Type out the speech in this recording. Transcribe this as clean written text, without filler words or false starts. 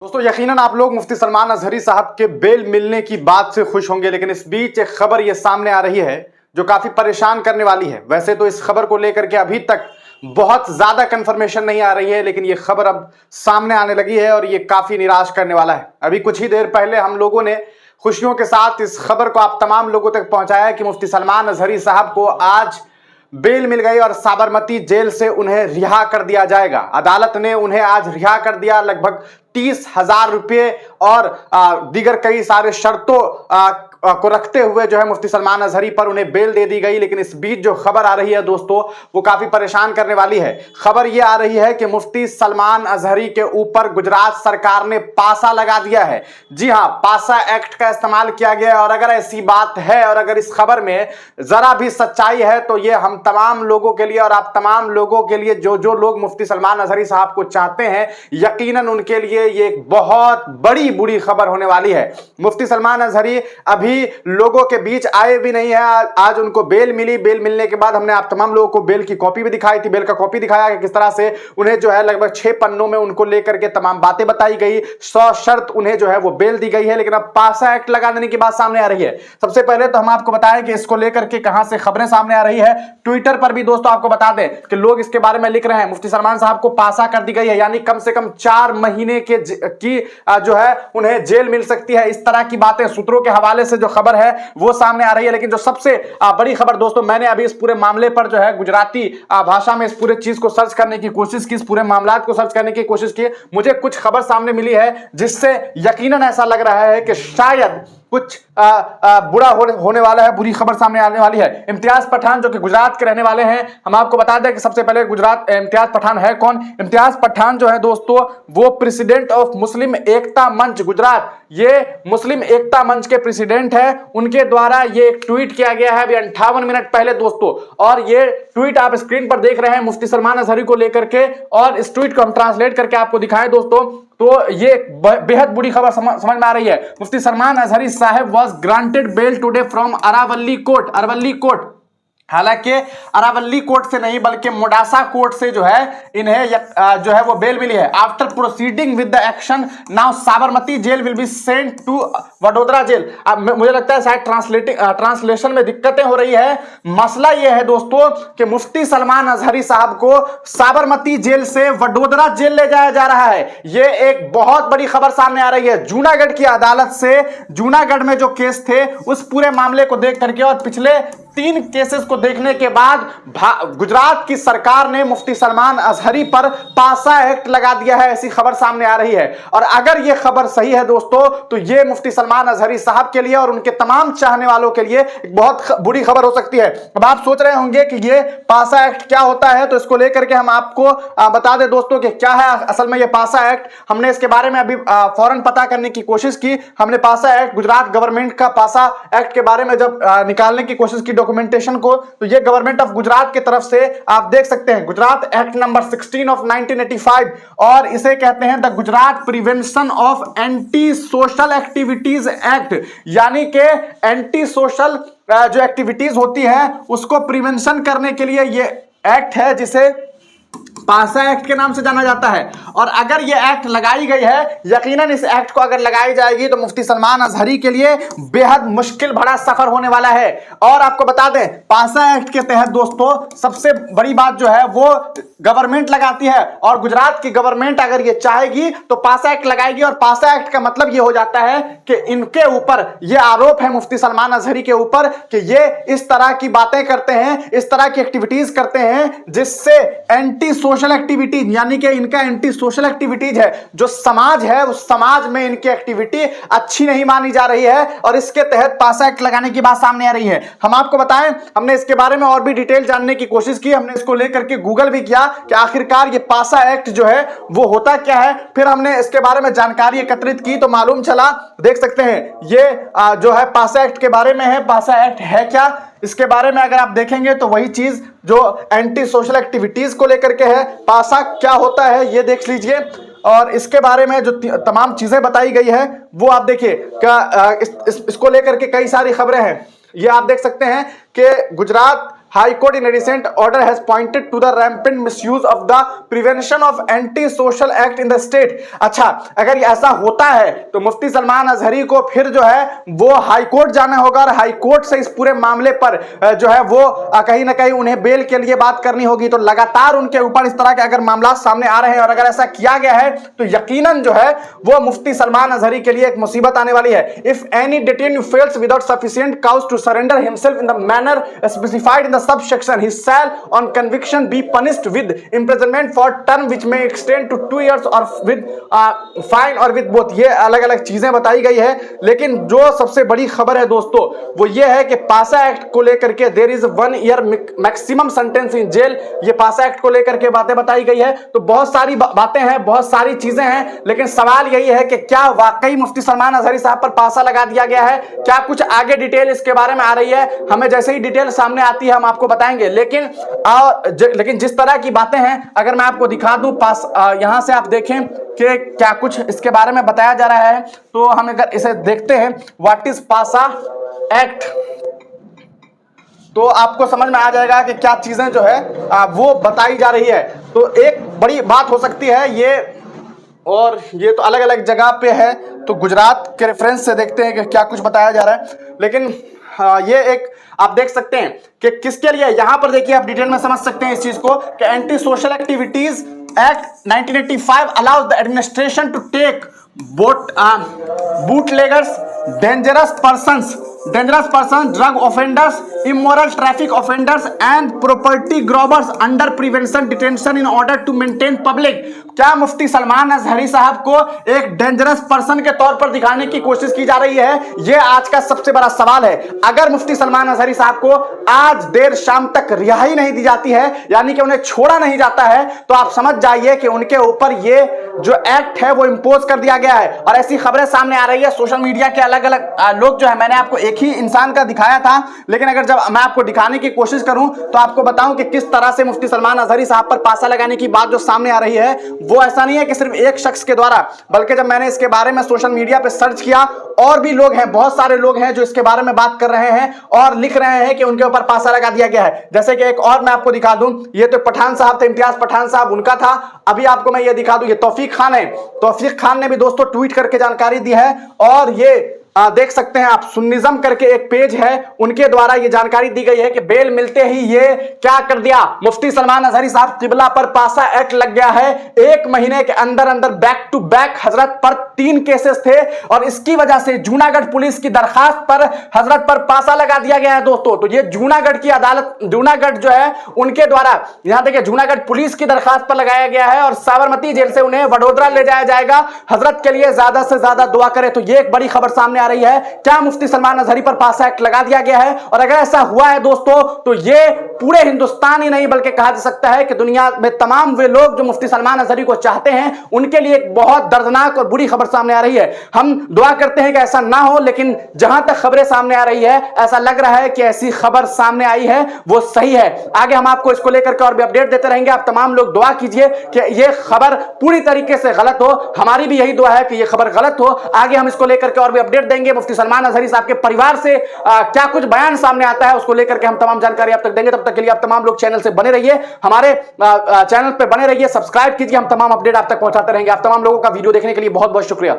दोस्तों यकीनन आप लोग मुफ्ती सलमान अजहरी साहब के बेल मिलने की बात से खुश होंगे, लेकिन इस बीच एक खबर ये सामने आ रही है जो काफी परेशान करने वाली है। वैसे तो इस खबर को लेकर के अभी तक बहुत ज्यादा कंफर्मेशन नहीं आ रही है, लेकिन ये खबर अब सामने आने लगी है और ये काफी निराश करने वाला है। अभी कुछ ही देर पहले हम लोगों ने खुशियों के साथ इस खबर को आप तमाम लोगों तक पहुंचाया कि मुफ्ती सलमान अजहरी साहब को आज बेल मिल गई और साबरमती जेल से उन्हें रिहा कर दिया जाएगा। अदालत ने उन्हें आज रिहा कर दिया। लगभग 30,000 रुपये और दीगर कई सारे शर्तों को रखते हुए जो है मुफ्ती सलमान अजहरी पर उन्हें बेल दे दी गई। लेकिन इस बीच जो खबर आ रही है दोस्तों, वो काफी परेशान करने वाली है। खबर ये आ रही है कि मुफ्ती सलमान अजहरी के ऊपर गुजरात सरकार ने पासा लगा दिया है। जी हां, पासा एक्ट का इस्तेमाल किया गया है। और अगर ऐसी बात है और अगर इस खबर में जरा भी सच्चाई है तो ये हम तमाम लोगों के लिए और आप तमाम लोगों के लिए जो लोग मुफ्ती सलमान अजहरी साहब को चाहते हैं, यकीनन उनके लिए ये एक बहुत बड़ी बुरी खबर होने वाली है। मुफ्ती सलमान अजहरी अभी लोगों के बीच आए भी नहीं है। आज उनको बेल मिली। बेल मिलने के बाद हमने आप तमाम लोगों को बेल की कॉपी भी दिखाई थी। बेल का कॉपी दिखाया कि किस तरह से उन्हें जो है लगभग 6 पन्नों में उनको लेकर के तमाम बातें बताई गई। 100 शर्त उन्हें जो है वो बेल दी गई है। लेकिन अब पासा एक्ट लगा देने की बात सामने आ रही है। सबसे पहले तो हम आपको बताएं कि इसको लेकर के कहां से खबरें सामने आ रही है। ट्विटर पर भी दोस्तों आपको बता दें कि लोग इसके बारे में लिख रहे हैं मुफ्ती सलमान साहब को पासा कर दी गई है, यानी कम से कम 4 महीने की जो है उन्हें जेल मिल सकती है। इस तरह की बातें सूत्रों के हवाले से जो खबर है वो सामने आ रही है। लेकिन जो सबसे बड़ी खबर दोस्तों, मैंने अभी इस पूरे मामले पर जो है गुजराती भाषा में इस पूरे चीज को सर्च करने की कोशिश की, इस पूरे मामलात को सर्च करने की कोशिश की। मुझे कुछ खबर सामने मिली है जिससे यकीनन ऐसा लग रहा है कि शायद कुछ बुरा होने वाला है, बुरी खबर सामने आने वाली है। इम्तियाज पठान जो कि गुजरात के रहने वाले हैं, हम आपको बता दें कि सबसे पहले गुजरात इम्तियाज पठान है कौन। इम्तियाज पठान जो है दोस्तों वो प्रेसिडेंट ऑफ मुस्लिम एकता मंच गुजरात, ये मुस्लिम एकता मंच के प्रेसिडेंट है। उनके द्वारा ये एक ट्वीट किया गया है अभी 58 मिनट पहले दोस्तों, और ये ट्वीट आप स्क्रीन पर देख रहे हैं मुफ्ती सलमान अजहरी को लेकर के। और इस ट्वीट को हम ट्रांसलेट करके आपको दिखाएं दोस्तों, तो ये बेहद बुरी खबर समझ में आ रही है। मुफ्ती सलमान अजहरी साहब was granted bail today from Aravalli court. Aravalli court, हालांकि अरावली कोर्ट से नहीं बल्कि मोडासा कोर्ट से जो है इन्हें जो है वो बेल मिली है। After proceeding with the action now Sabarmati jail will be sent to Vadodara jail. अब मुझे लगता है शायद ट्रांसलेशन में दिक्कतें हो रही है। मसला यह है दोस्तों कि मुफ्ती सलमान अजहरी साहब को साबरमती जेल से वडोदरा जेल ले जाया जा रहा है। यह एक बहुत बड़ी खबर सामने आ रही है। जूनागढ़ की अदालत से, जूनागढ़ में जो केस थे उस पूरे मामले को देख करके और पिछले 3 केसेस को देखने के बाद गुजरात की सरकार ने मुफ्ती सलमान अजहरी पर पासा एक्ट लगा दिया है, ऐसी खबर सामने आ रही है। और अगर यह खबर सही है दोस्तों तो यह मुफ्ती सलमान अजहरी साहब के लिए और उनके तमाम चाहने वालों के लिए एक बहुत बुरी खबर हो सकती है। अब आप सोच रहे होंगे कि यह पासा एक्ट क्या होता है, तो इसको लेकर के हम आपको बता दें दोस्तों कि क्या है असल में यह पासा एक्ट। हमने इसके बारे में अभी फौरन पता करने की कोशिश की। हमने पासा एक्ट, गुजरात गवर्नमेंट का पासा एक्ट के बारे में जब निकालने की कोशिश की डॉक्यूमेंटेशन को, तो ये गवर्नमेंट ऑफ गुजरात की तरफ से आप देख सकते हैं गुजरात एक्ट नंबर 16 ऑफ 1985, और इसे कहते हैं the Gujarat prevention of anti social activities act. यानी कि एंटी सोशल जो एक्टिविटीज होती है उसको प्रिवेंशन करने के लिए ये एक्ट है जिसे पासा एक्ट के नाम से जाना जाता है। और अगर यह एक्ट लगाई गई है, यकीनन इस एक्ट को अगर लगाई जाएगी तो मुफ्ती सलमान अजहरी के लिए बेहद मुश्किल भरा सफर होने वाला है। और आपको बता दें पासा एक्ट के तहत दोस्तों सबसे बड़ी बात जो है वो गवर्नमेंट लगाती है, और गुजरात की गवर्नमेंट अगर ये चाहेगी तो पासा एक्ट लगाएगी। और पासा एक्ट का मतलब ये हो जाता है कि इनके ऊपर ये आरोप है मुफ्ती सलमान अजहरी के ऊपर कि ये इस तरह की बातें करते हैं, इस तरह की एक्टिविटीज करते हैं जिससे एंटी सोशल एक्टिविटीज, यानी कि इनका एंटी सोशल एक्टिविटीज है, जो समाज है उस समाज में इनकी एक्टिविटी अच्छी नहीं मानी जा रही है, और इसके तहत पासा एक्ट लगाने की बात सामने आ रही है। हम आपको बताएं, हमने इसके बारे में और भी डिटेल जानने की कोशिश की। हमने इसको लेकर के गूगल भी किया कि आखिरकार ये पासा एक्ट जो है वो होता क्या है। फिर हमने इसके बारे में जानकारी एकत्रित की तो मालूम चला, देख सकते हैं ये जो है पासा एक्ट के बारे में है। पासा एक्ट है क्या, इसके बारे में अगर आप देखेंगे तो वही चीज जो एंटी सोशल एक्टिविटीज को लेकर के है। पासा क्या होता है ये देख लीजिए, और इसके बारे में जो तमाम चीजें बताई गई है वो आप देखिए। क्या इसको लेकर के कई सारी खबरें हैं। ये आप देख सकते हैं कि Gujarat High Court in a recent order has pointed to the rampant misuse of the Prevention of Anti-Social Act in the state. अच्छा, अगर ऐसा होता है तो मुफ्ती सलमान अजहरी को फिर जो है वो हाई कोर्ट जाना होगा और हाई कोर्ट से इस पूरे मामले पर जो है वो कहीं ना कहीं उन्हें बेल के लिए बात करनी होगी। तो लगातार उनके ऊपर इस तरह के अगर मामला सामने आ रहे हैं और अगर ऐसा किया गया है तो यकीनन जो है वो मुफ्ती सलमान अजहरी के लिए एक मुसीबत आने वाली है। If any detainee fails without sufficient cause to surrender himself in the manner specified in the subsection, he shall on conviction be punished with imprisonment for term which may extend to 2 years or with fine or with both। ये अलग अलग चीजें बताई गई है, लेकिन जो सबसे बड़ी खबर है दोस्तों वो ये है कि पासा एक्ट को लेकर के there is 1 year maximum sentence in jail. ये पासा एक्ट को लेकर के बातें बताई गई है। तो बहुत सारी बातें हैं, बहुत सारी चीजें हैं, लेकिन सवाल यही है कि क्या वाकई मुफ्ती सलमान अजहरी साहब पर पासा लगा दिया गया है? क्या कुछ आगे डिटेल इसके बारे में आ रही है? हमें जैसे ही डिटेल सामने आती है हम आपको बताएंगे। लेकिन जिस तरह की बातें हैं अगर मैं आपको दिखा दूं, यहां से आप देखें कि क्या कुछ इसके बारे में बताया जा रहा है। तो हम अगर इसे देखते हैं व्हाट इज पासा एक्ट, तो आपको समझ में आ जाएगा कि क्या चीजें जो है वो बताई जा रही है। तो एक बड़ी बात हो सकती है ये, और ये तो अलग अलग जगह पे है, तो गुजरात के रेफरेंस से देखते हैं कि क्या कुछ बताया जा रहा है। लेकिन ये एक आप देख सकते हैं कि किसके लिए, यहां पर देखिए आप डिटेल में समझ सकते हैं इस चीज को कि anti social activities act 1985 allows the administration to take bootleggers, dangerous persons, drug offenders, immoral traffic offenders and property grabbers under prevention detention in order to maintain public। क्या मुफ्ती सलमान अजहरी साहब को एक डेंजरस पर्सन के तौर पर दिखाने की कोशिश की जा रही है? यह आज का सबसे बड़ा सवाल है। अगर मुफ्ती सलमान अजहरी साहब को आज देर शाम तक रिहाई नहीं दी जाती है, यानी कि उन्हें छोड़ा नहीं जाता है, तो आप समझ जाइए कि उनके ऊपर ये जो एक्ट है वो इंपोज कर दिया गया है। और ऐसी खबरें सामने आ रही है सोशल मीडिया के अलग अलग लोग जो है, मैंने आपको एक ही इंसान का दिखाया था, लेकिन अगर जब मैं आपको दिखाने की कोशिश करूं तो आपको बताऊं कि किस तरह से मुफ्ती सलमान अजहरी साहब पर पासा लगाने की बात जो सामने आ रही है वो ऐसा नहीं है कि सिर्फ एक शख्स के द्वारा, बल्कि जब मैंने इसके बारे में सोशल मीडिया पे सर्च किया और भी लोग हैं, बहुत सारे लोग हैं जो इसके बारे में बात कर रहे हैं और लिख रहे हैं कि उनके ऊपर पासा लगा दिया गया है। जैसे कि एक और मैं आपको दिखा दूं, ये तो पठान साहब थे, इम्तियाज पठान साहब, उनका था। अभी आपको मैं ये दिखा दूं, ये तौफीक खान है। तौफीक खान ने भी दोस्तों ट्वीट करके जानकारी दी है, और ये देख सकते हैं आप, सुन्निज्म करके एक पेज है, उनके द्वारा ये जानकारी दी गई है कि बेल मिलते ही ये क्या कर दिया, मुफ्ती सलमान अजहरी साहब किबला पर पासा एक्ट लग गया है। 1 महीने के अंदर अंदर बैक टू बैक हजरत पर 3 केसेस थे, और इसकी वजह से जूनागढ़ पुलिस की दरखास्त पर हजरत पर पासा लगा दिया गया है दोस्तों। तो ये जूनागढ़ की अदालत, जूनागढ़ जो है उनके द्वारा, यहां देखिए जूनागढ़ पुलिस की दरखास्त पर लगाया गया है, और साबरमती जेल से उन्हें वडोदरा ले जाया जाएगा। हजरत के लिए ज्यादा से ज्यादा दुआ करें। तो ये एक बड़ी खबर सामने आ रही है, क्या मुफ्ती सलमान अजहरी पर पासा एक्ट लगा दिया गया है? और अगर ऐसा हुआ है दोस्तों तो ये पूरे हिंदुस्तान ही नहीं बल्कि कहा जा सकता है कि दुनिया में तमाम वे लोग जो मुफ्ती सलमान अजहरी को चाहते हैं उनके लिए एक बहुत दर्दनाक और बुरी खबर सामने आ रही है। हम दुआ करते हैं कि ऐसा ना हो, लेकिन जहां तक खबरें सामने आ रही है ऐसा लग रहा है कि ऐसी खबर सामने आई है वो सही है। आगे हम आपको इसको लेकर के और भी अपडेट देते रहेंगे। आप तमाम लोग दुआ कीजिए कि यह खबर पूरी तरीके से गलत हो। हमारी भी यही दुआ है कि यह खबर गलत हो। आगे हम इसको लेकर के और भी अपडेट देंगे। मुफ्ती सलमान अजहरी साहब के परिवार से क्या कुछ बयान सामने आता है उसको लेकर के हम तमाम जानकारी आप तक देंगे। तब तक के लिए आप तमाम लोग चैनल से बने रहिए, हमारे चैनल पे बने रहिए, सब्सक्राइब कीजिए, हम तमाम अपडेट आप तक पहुंचाते रहेंगे। आप तमाम लोगों का वीडियो देखने के लिए बहुत बहुत शुक्रिया।